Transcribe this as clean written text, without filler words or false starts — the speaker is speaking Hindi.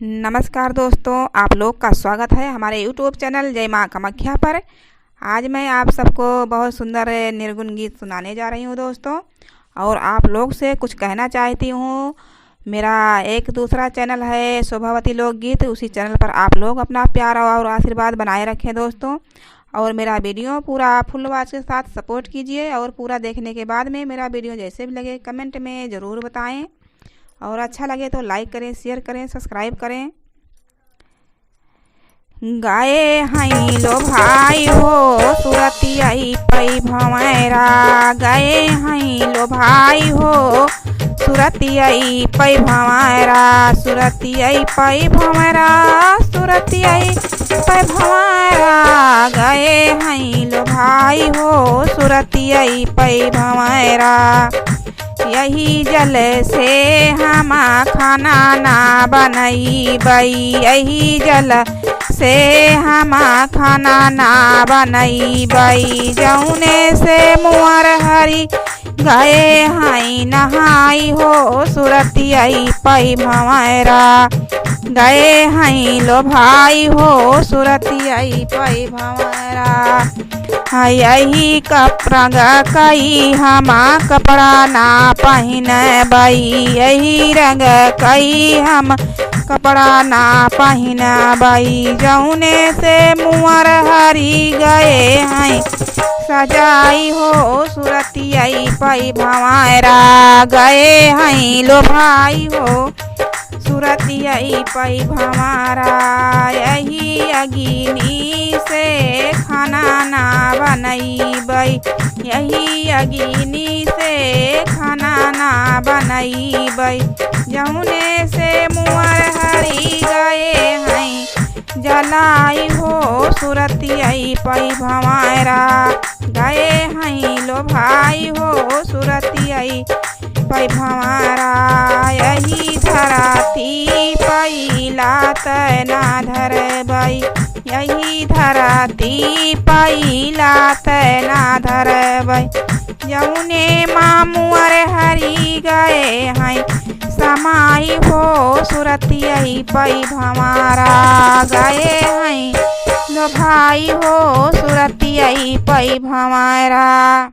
नमस्कार दोस्तों, आप लोग का स्वागत है हमारे यूट्यूब चैनल जय माँ कामाख्या पर। आज मैं आप सबको बहुत सुंदर निर्गुण गीत सुनाने जा रही हूँ दोस्तों, और आप लोग से कुछ कहना चाहती हूँ। मेरा एक दूसरा चैनल है शोभावती लोकगीत, उसी चैनल पर आप लोग अपना प्यार और आशीर्वाद बनाए रखें दोस्तों। और मेरा वीडियो पूरा फुल वॉच के साथ सपोर्ट कीजिए, और पूरा देखने के बाद में मेरा वीडियो जैसे भी लगे कमेंट में ज़रूर बताएं, और अच्छा लगे तो लाइक करें, शेयर करें, सब्सक्राइब करें। गाए हई लो भाई हो सुरतिया पई भंवरा, गाए हई लो भाई हो सुरतिया पई भंवरा, सुरतिया पई भंवरा, सुरतिया पई भंवरा, गाए हई लो भाई हो सुरतिया पई भंवरा। यही जल से हम खाना ना बनई बई, यही जल से हम खाना ना बनई बई, जौने से मुअर हरी गए हई नहाई हो सुरतिया पई भंवरा, गए हई लो भाई हो सुरतिया पई भंवरा। यही कपड़ा कई हम कपड़ा ना पहन बई, यही रंग कई हम कपड़ा ना पहन बई, जौने से मुअर हरी गए हैं सजाई हो सुरतिया पई भंवरा, गए हैं लो भाई हो सुरतिया पई भंवरा। यही अगिनी से खाना ना बनई बई, यही अगिनी से खाना ना बनई बई, जौने से मुअर हरी गए हैं जलाई हो सुरतिया पई भंवरा, गए हैं लो भाई हो सुरतिया पई भंवरा। यही धराती पहिला तना धर बई, यही धराती पहिला तना धर बई, जौने मामुअर हरी गए हैं समाई हो सुरतिया पई भंवरा, गए हैं लो भाई हो सुरतिया पई भंवरा।